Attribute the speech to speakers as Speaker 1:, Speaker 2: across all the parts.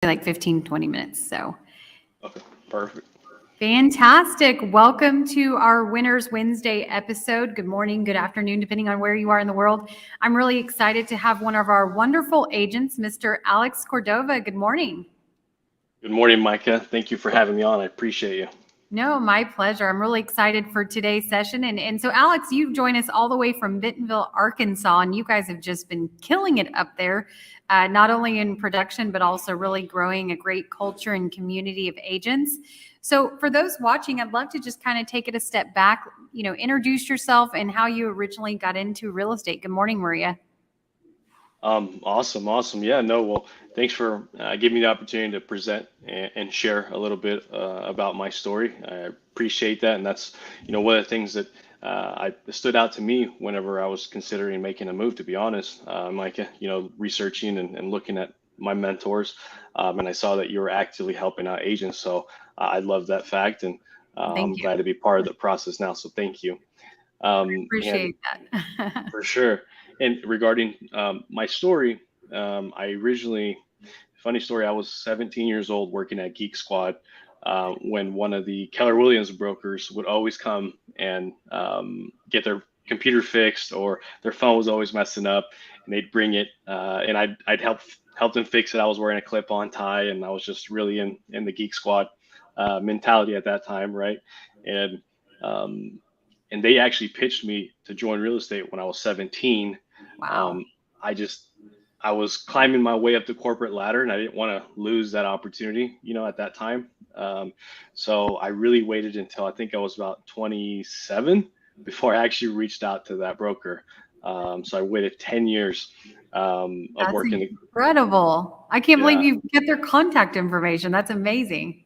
Speaker 1: like 15, 20 minutes. So
Speaker 2: Okay, perfect.
Speaker 1: fantastic. Welcome to our Winners Wednesday episode. Good morning, good afternoon, depending on where you are in the world. I'm really excited to have one of our wonderful agents, Mr. Alex Cordova. Good morning.
Speaker 2: Good morning, Micah. Thank you for having me on. I appreciate you.
Speaker 1: No, my pleasure. I'm really excited for today's session. And so, Alex, you've joined us all the way from Bentonville, Arkansas, and you guys have just been killing it up there, not only in production, but also really growing a great culture and community of agents. So, for those watching, I'd love to just kind of take it a step back, introduce yourself and how you originally got into real estate. Good morning, Maria.
Speaker 2: Awesome. Yeah, no, well, thanks for giving me the opportunity to present and share a little bit about my story. I appreciate that, and that's, one of the things that I stood out to me whenever I was considering making a move. To be honest, Micah, researching and looking at my mentors, and I saw that you were actively helping out agents. So I love that fact, and
Speaker 1: Thank
Speaker 2: I'm
Speaker 1: you.
Speaker 2: glad to be part of the process now. So thank you. And
Speaker 1: Appreciate that.
Speaker 2: for sure. And regarding my story, I originally, funny story, I was 17 years old working at Geek Squad when one of the Keller Williams brokers would always come and get their computer fixed, or their phone was always messing up, and they'd bring it, and I'd help them fix it. I was wearing a clip-on tie, and I was just really in the Geek Squad mentality at that time, right? And um, and they actually pitched me to join real estate when I was 17.
Speaker 1: Wow.
Speaker 2: Um, I just I was climbing my way up the corporate ladder, and I didn't want to lose that opportunity, at that time. So I really waited until I think I was about 27 before I actually reached out to that broker. So I waited 10 years of
Speaker 1: That's
Speaker 2: working.
Speaker 1: incredible. I can't believe
Speaker 2: Yeah,
Speaker 1: you get their contact information. That's amazing.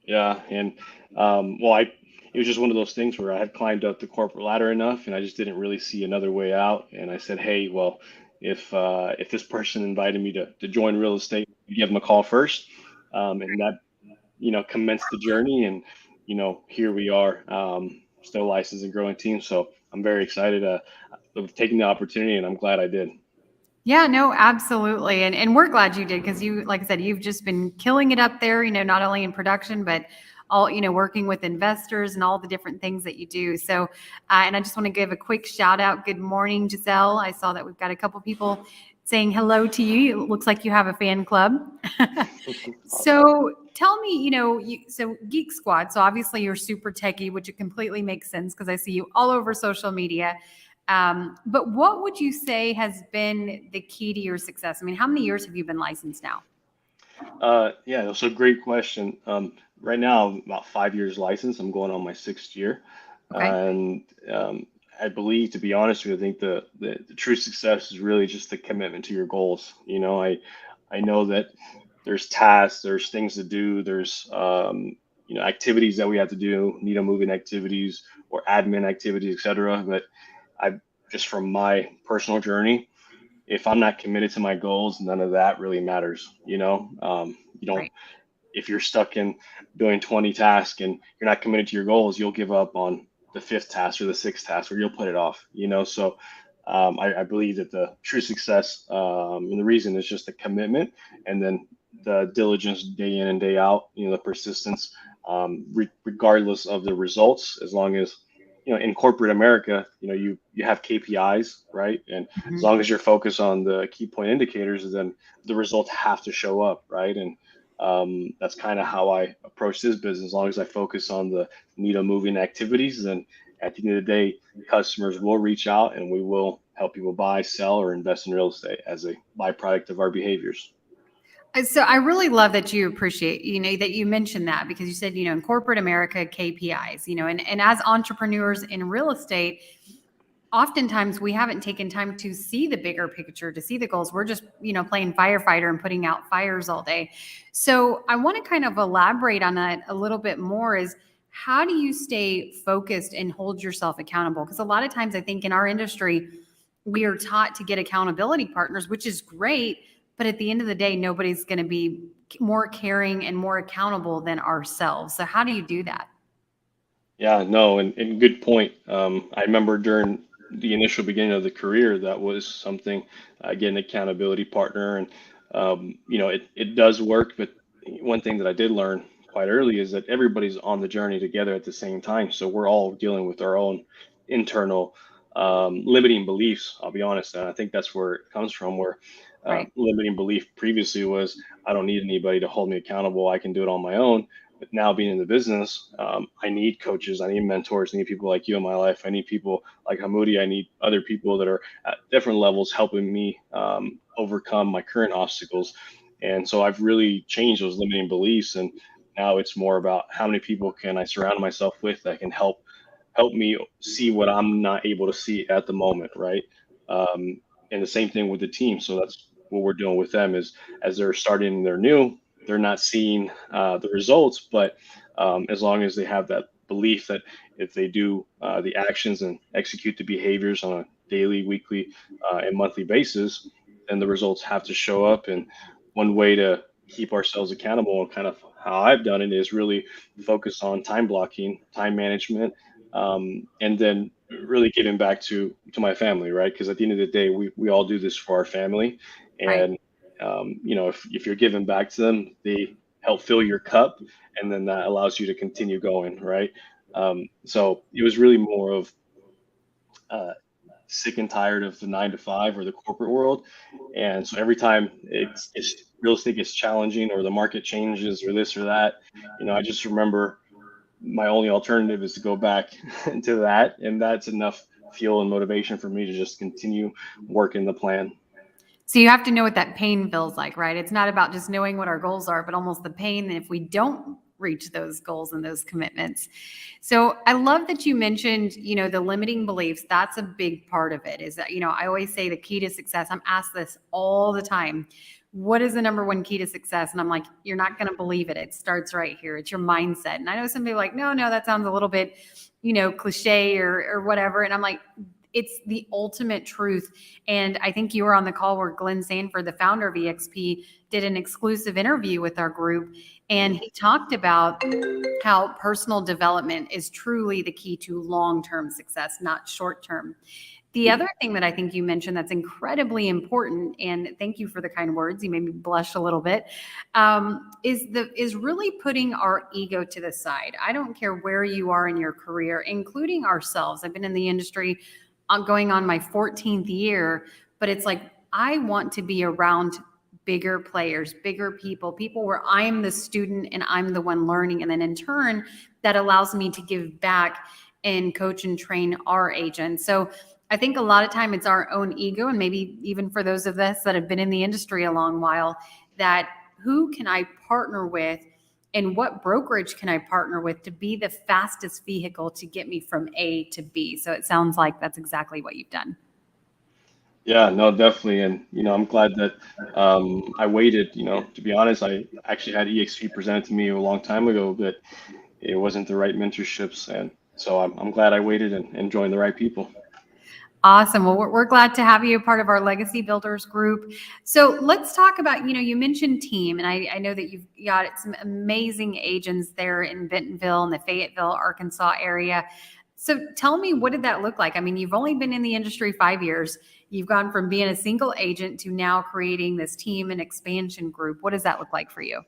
Speaker 2: yeah, and well, it was just one of those things where I had climbed up the corporate ladder enough, and I just didn't really see another way out. And I said, hey, well, if this person invited me to join real estate, give them a call first, and that commenced the journey, and here we are, still licensed and growing team. So I'm very excited of taking the opportunity, and I'm glad I did.
Speaker 1: Yeah, no, absolutely. And we're glad you did because you, like I said, you've just been killing it up there, not only in production, but all, working with investors and all the different things that you do. So, and I just want to give a quick shout out. Good morning, Giselle. I saw that we've got a couple people saying hello to you. It looks like you have a fan club.
Speaker 2: Awesome.
Speaker 1: So tell me, so Geek Squad, so obviously you're super techie, which it completely makes sense because I see you all over social media. But what would you say has been the key to your success? I mean, how many years have you been licensed now?
Speaker 2: Yeah, that's a great question. Right now, I'm about 5 years licensed. I'm going on my sixth year,
Speaker 1: Okay.
Speaker 2: and I believe, to be honest with you, I think the true success is really just the commitment to your goals. I know that there's tasks, there's things to do, there's activities that we have to do, moving activities or admin activities, etc. But I just from my personal journey, if I'm not committed to my goals, none of that really matters. You don't,
Speaker 1: Right.
Speaker 2: if you're stuck in doing 20 tasks and you're not committed to your goals, you'll give up on the fifth task or the sixth task, or you'll put it off. So I believe that the true success, and the reason is just the commitment, and then the diligence day in and day out, the persistence, regardless of the results, as long as in corporate America, you have KPIs, right? And as
Speaker 1: Mhm.
Speaker 2: long as you're focused on the key point indicators, then the results have to show up, right? And that's kind of how I approach this business. As long as I focus on the moving activities, then at the end of the day, customers will reach out, and we will help people buy, sell, or invest in real estate as a byproduct of our behaviors.
Speaker 1: So I really love that you appreciate, that you mentioned that because you said, in corporate America, KPIs, and as entrepreneurs in real estate, oftentimes we haven't taken time to see the bigger picture, to see the goals. We're just, playing firefighter and putting out fires all day. So I want to kind of elaborate on that a little bit more is how do you stay focused and hold yourself accountable? Because a lot of times I think in our industry, we are taught to get accountability partners, which is great. But at the end of the day, nobody's going to be more caring and more accountable than ourselves. So how do you do that?
Speaker 2: Yeah, no, and good point. I remember during the initial beginning of the career, that was something, get an accountability partner, and it does work. But one thing that I did learn quite early is that everybody's on the journey together at the same time. So we're all dealing with our own internal limiting beliefs. I'll be honest, and I think that's where it comes from. Where
Speaker 1: Right.
Speaker 2: limiting belief previously was, I don't need anybody to hold me accountable. I can do it on my own. But now being in the business, I need coaches, I need mentors, I need people like you in my life. I need people like Hamudi. I need other people that are at different levels helping me overcome my current obstacles. And so I've really changed those limiting beliefs. And now it's more about how many people can I surround myself with that can help me see what I'm not able to see at the moment, right? And the same thing with the team. So that's what we're doing with them is as they're starting, they're new, they're not seeing the results, but as long as they have that belief that if they do the actions and execute the behaviors on a daily, weekly, and monthly basis, then the results have to show up. And one way to keep ourselves accountable and kind of how I've done it is really focus on time blocking, time management, and then really giving back to my family, right? Because at the end of the day, we all do this for our family,
Speaker 1: Right.
Speaker 2: and if you're giving back to them, they help fill your cup, and then that allows you to continue going, right? So it was really more of uh, sick and tired of the 9 to 5 or the corporate world, and so every time it's real estate gets challenging or the market changes or this or that, I just remember my only alternative is to go back to that, and that's enough fuel and motivation for me to just continue working the plan.
Speaker 1: So you have to know what that pain feels like, right? It's not about just knowing what our goals are, but almost the pain if we don't reach those goals and those commitments. So I love that you mentioned, the limiting beliefs. That's a big part of it. Is that, I always say the key to success. I'm asked this all the time. What is the number one key to success? And I'm like, you're not going to believe it. It starts right here. It's your mindset. And I know some people are like, no, that sounds a little bit, cliche or whatever. And I'm like, it's the ultimate truth. And I think you were on the call where Glenn Sanford, the founder of EXP, did an exclusive interview with our group. And he talked about how personal development is truly the key to long-term success, not short-term. The other thing that I think you mentioned that's incredibly important, and thank you for the kind words, you made me blush a little bit, is really putting our ego to the side. I don't care where you are in your career, including ourselves. I've been in the industry going on my 14th year, but it's like I want to be around bigger players, bigger people where I'm the student and I'm the one learning. And then in turn, that allows me to give back and coach and train our agents. So I think a lot of time it's our own ego, and maybe even for those of us that have been in the industry a long while, that who can I partner with and what brokerage can I partner with to be the fastest vehicle to get me from A to B? So it sounds like that's exactly what you've done.
Speaker 2: Yeah, no, definitely. And, I'm glad that I waited. To be honest, I actually had EXP presented to me a long time ago, but it wasn't the right mentorships. And so I'm glad I waited and joined the right people.
Speaker 1: Awesome. Well, we're glad to have you a part of our Legacy Builders group. So let's talk about, you mentioned team, and I know that you've got some amazing agents there in Bentonville and the Fayetteville, Arkansas area. So tell me, what did that look like? I mean, you've only been in the industry 5 years. You've gone from being a single agent to now creating this team and expansion group. What does that look like for you?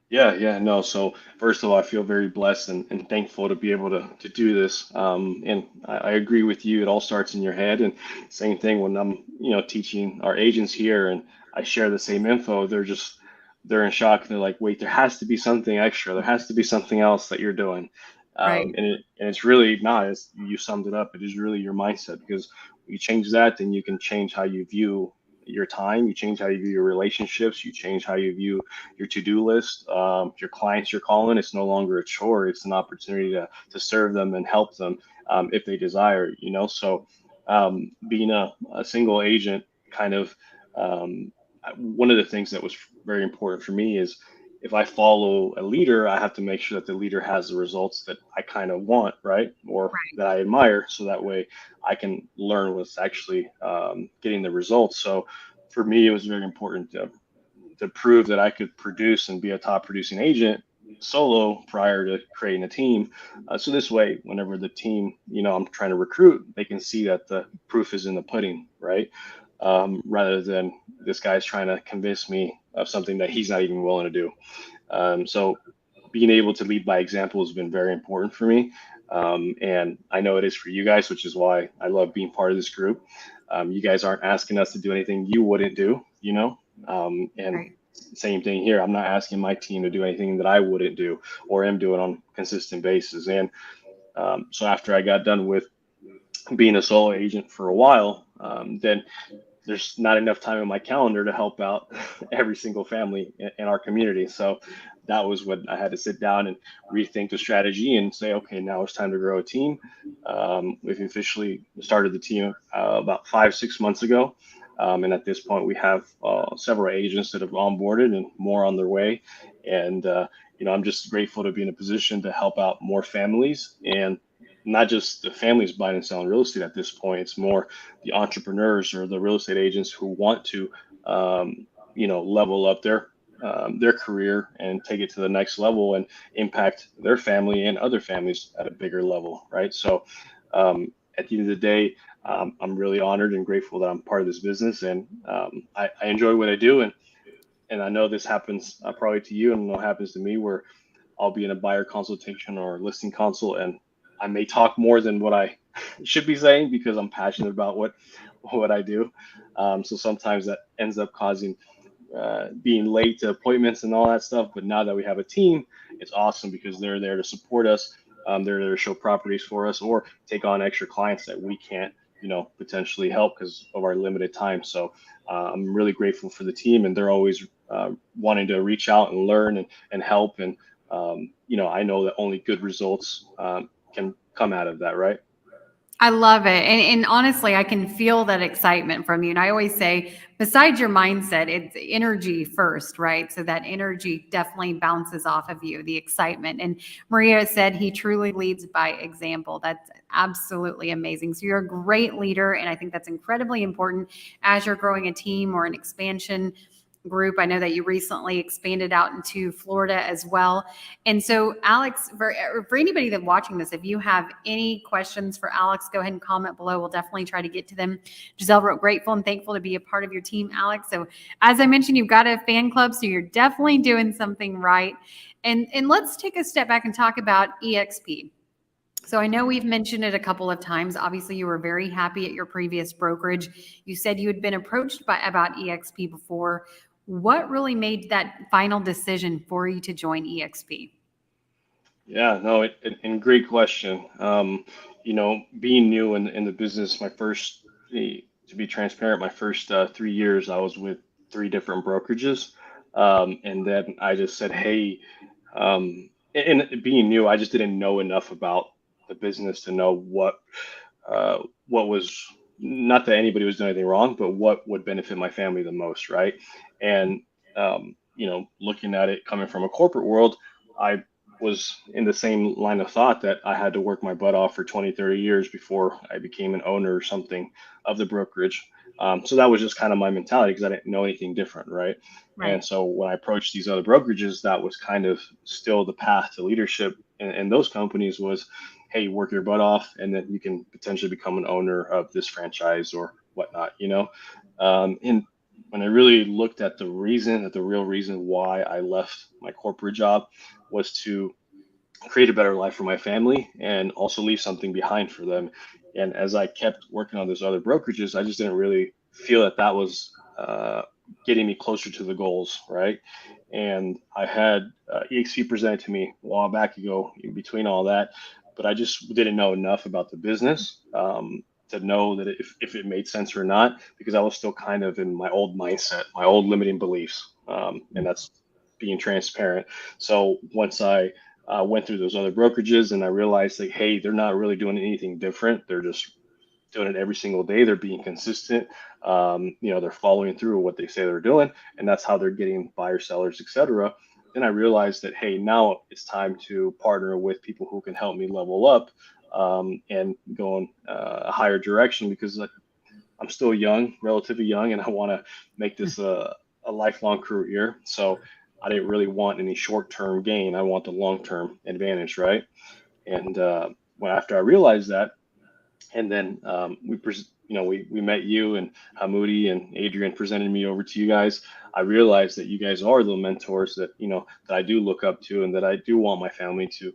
Speaker 2: Yeah, no. So first of all, I feel very blessed and thankful to be able to do this. And I agree with you. It all starts in your head. And same thing when I'm, teaching our agents here and I share the same info, they're in shock. They're like, wait, there has to be something extra. There has to be something else that you're doing.
Speaker 1: Right.
Speaker 2: And it's really not, as you summed it up. It is really your mindset, because you change that, then you can change how you view your time. You change how you view your relationships. You change how you view your to-do list. Your clients you're calling, it's no longer a chore. It's an opportunity to serve them and help them if they desire, So being a single agent, kind of one of the things that was very important for me is if I follow a leader, I have to make sure that the leader has the results that I kind of want, right? Or
Speaker 1: Right.
Speaker 2: that I admire. So that way I can learn what's actually getting the results. So for me, it was very important to prove that I could produce and be a top producing agent solo prior to creating a team. So this way, whenever the team, I'm trying to recruit, they can see that the proof is in the pudding, right? rather than this guy's trying to convince me of something that he's not even willing to do. So being able to lead by example has been very important for me. And I know it is for you guys, which is why I love being part of this group. You guys aren't asking us to do anything you wouldn't do, you know? And
Speaker 1: Right.
Speaker 2: same thing here. I'm not asking my team to do anything that I wouldn't do or am doing on a consistent basis. And so after I got done with being a solo agent for a while, then there's not enough time in my calendar to help out every single family in our community. So that was when I had to sit down and rethink the strategy and say, okay, now it's time to grow a team. We've officially started the team about 5, 6 months ago. And at this point, we have several agents that have onboarded and more on their way. And, I'm just grateful to be in a position to help out more families, and not just the families buying and selling real estate at this point. It's more the entrepreneurs or the real estate agents who want to, level up their career and take it to the next level and impact their family and other families at a bigger level, right? So, at the end of the day, I'm really honored and grateful that I'm part of this business, and I enjoy what I do, and I know this happens probably to you, and I know it happens to me, where I'll be in a buyer consultation or listing consult, and I may talk more than what I should be saying because I'm passionate about what I do. So sometimes that ends up causing being late to appointments and all that stuff. But now that we have a team, it's awesome because they're there to support us. They're there to show properties for us or take on extra clients that we can't, potentially help because of our limited time. So I'm really grateful for the team, and they're always wanting to reach out and learn and help. And, I know that only good results can come out of that, right?
Speaker 1: I love it. And honestly, I can feel that excitement from you. And I always say, besides your mindset, it's energy first, right? So that energy definitely bounces off of you, the excitement. And Maria said he truly leads by example. That's absolutely amazing. So you're a great leader. And I think that's incredibly important as you're growing a team or an expansion group. I know that you recently expanded out into Florida as well. And so, Alex, for anybody that's watching this, if you have any questions for Alex, go ahead and comment below. We'll definitely try to get to them. Giselle wrote, grateful and thankful to be a part of your team, Alex. So, as I mentioned, you've got a fan club, so you're definitely doing something right. And let's take a step back and talk about EXP. So I know we've mentioned it a couple of times. Obviously, you were very happy at your previous brokerage. You said you had been approached about EXP before. What really made that final decision for you to join EXP?
Speaker 2: Yeah, no, and great question. Being new in the business, to be transparent, my first 3 years, I was with three different brokerages. And then I just said, hey, and being new, I just didn't know enough about the business to know what was, not that anybody was doing anything wrong, but what would benefit my family the most, right? And looking at it coming from a corporate world, I was in the same line of thought that I had to work my butt off for 20, 30 years before I became an owner or something of the brokerage. So that was just kind of my mentality because I didn't know anything different, right?
Speaker 1: Right.
Speaker 2: And so when I approached these other brokerages, that was kind of still the path to leadership in those companies was, hey, work your butt off, and then you can potentially become an owner of this franchise or whatnot. And when I really looked at the real reason why I left my corporate job was to create a better life for my family and also leave something behind for them. And as I kept working on those other brokerages, I just didn't really feel that was getting me closer to the goals, right? And I had EXP presented to me a while back ago in between all that, but I just didn't know enough about the business to know that if it made sense or not, because I was still kind of in my old mindset, my old limiting beliefs, and that's being transparent. So once I went through those other brokerages and I realized like, hey, they're not really doing anything different. They're just doing it every single day. They're being consistent. They're following through with what they say they're doing, and that's how they're getting buyers, sellers, etc. Then I realized that, hey, now it's time to partner with people who can help me level up and go in a higher direction because I'm still young, relatively young, and I want to make this a lifelong career. So I didn't really want any short-term gain. I want the long-term advantage, right? And after I realized that, And then we met you, and Hamudi and Adrian presented me over to you guys. I realized that you guys are the mentors that that I do look up to, and that I do want my family to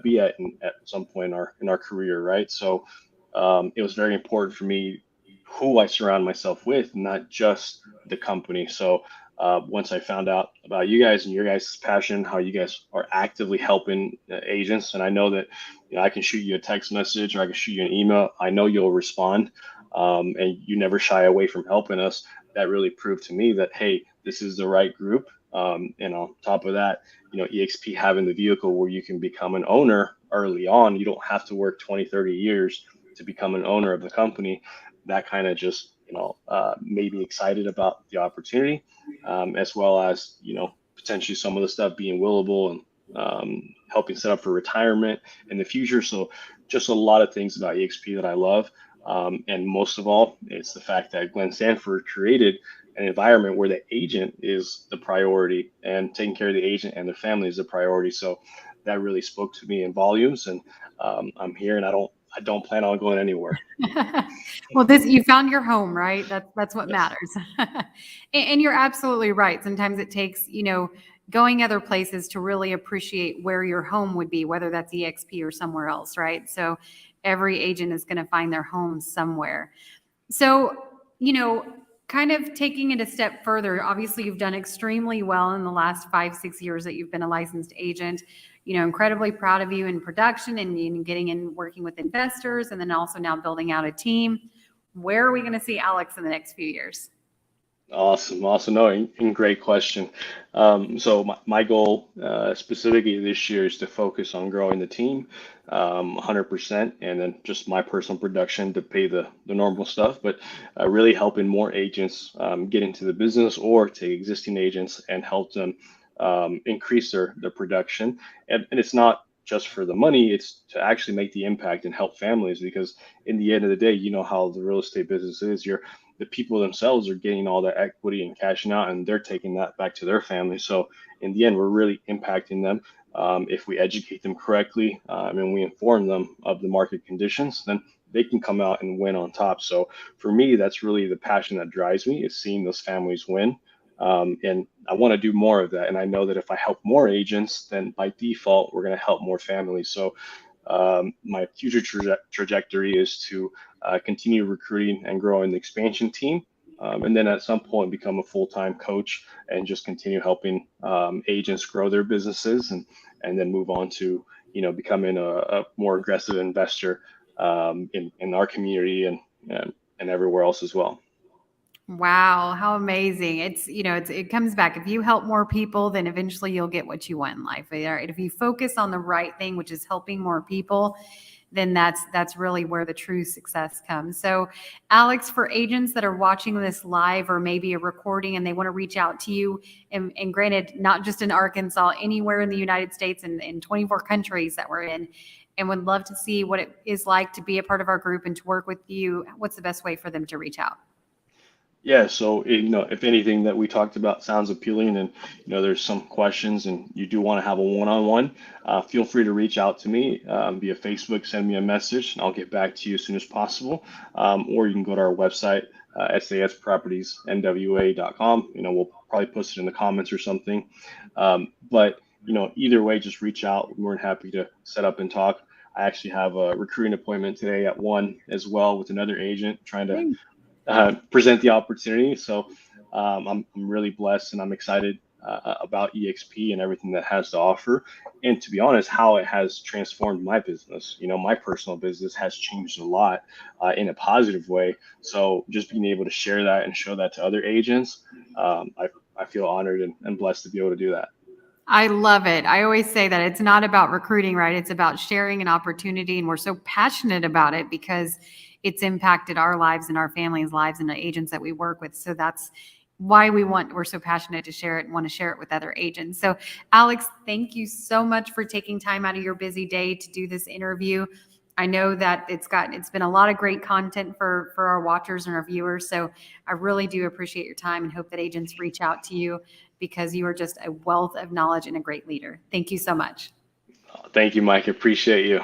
Speaker 2: be at some point in our career, right? So it was very important for me who I surround myself with, not just the company. So once I found out about you guys and your guys' passion, how you guys are actively helping agents, and I know that I can shoot you a text message or I can shoot you an email. I know you'll respond, and you never shy away from helping us. That really proved to me that, hey, this is the right group. And on top of that, EXP having the vehicle where you can become an owner early on. You don't have to work 20, 30 years to become an owner of the company. That kind of just made me excited about the opportunity, as well as potentially some of the stuff being willable and helping set up for retirement in the future. So just a lot of things about EXP that I love. And most of all, it's the fact that Glenn Sanford created an environment where the agent is the priority, and taking care of the agent and their family is the priority. So that really spoke to me in volumes, and I'm here, and I don't plan on going anywhere.
Speaker 1: Well, this you found your home, right? That's what
Speaker 2: Yes.
Speaker 1: matters. And you're absolutely right. Sometimes it takes, going other places to really appreciate where your home would be, whether that's EXP or somewhere else, right? So every agent is going to find their home somewhere. So, kind of taking it a step further, obviously you've done extremely well in the last 5, 6 years that you've been a licensed agent. Incredibly proud of you in production and getting in working with investors, and then also now building out a team. Where are we going to see Alex in the next few years?
Speaker 2: Awesome, awesome. No, and great question. So my goal specifically this year is to focus on growing the team 100%, and then just my personal production to pay the normal stuff, but really helping more agents get into the business, or take existing agents and help them increase their production. And it's not just for the money, it's to actually make the impact and help families, because in the end of the day, you know how the real estate business is. The people themselves are getting all that equity and cashing out, and they're taking that back to their family. So in the end, we're really impacting them. If we educate them correctly, and we inform them of the market conditions, then they can come out and win on top. So for me, that's really the passion that drives me, is seeing those families win. And I want to do more of that. And I know that if I help more agents, then by default, we're going to help more families. So my future trajectory is to continue recruiting and growing the expansion team, and then at some point become a full-time coach and just continue helping agents grow their businesses, and then move on to becoming a more aggressive investor in our community, and everywhere else as well.
Speaker 1: Wow, how amazing. It comes back. If you help more people, then eventually you'll get what you want in life. Right? If you focus on the right thing, which is helping more people, then that's really where the true success comes. So, Alex, for agents that are watching this live or maybe a recording and they want to reach out to you, and granted, not just in Arkansas, anywhere in the United States and in 24 countries that we're in, and would love to see what it is like to be a part of our group and to work with you, what's the best way for them to reach out?
Speaker 2: Yeah, so if anything that we talked about sounds appealing, and there's some questions, and you do want to have a one-on-one, feel free to reach out to me via Facebook, send me a message, and I'll get back to you as soon as possible. Or you can go to our website, saspropertiesnwa.com. We'll probably post it in the comments or something. But either way, just reach out. We're happy to set up and talk. I actually have a recruiting appointment today at 1 as well with another agent, trying to present the opportunity. So I'm really blessed, and I'm excited about EXP and everything that has to offer. And to be honest, how it has transformed my business. My personal business has changed a lot in a positive way. So just being able to share that and show that to other agents, I feel honored and blessed to be able to do that.
Speaker 1: I love it. I always say that it's not about recruiting, right? It's about sharing an opportunity. And we're so passionate about it because it's impacted our lives and our families' lives and the agents that we work with. So that's why we're so passionate to share it and want to share it with other agents. So Alex, thank you so much for taking time out of your busy day to do this interview. I know that it's been a lot of great content for our watchers and our viewers. So I really do appreciate your time and hope that agents reach out to you, because you are just a wealth of knowledge and a great leader. Thank you so much.
Speaker 2: Thank you, Mike. Appreciate you.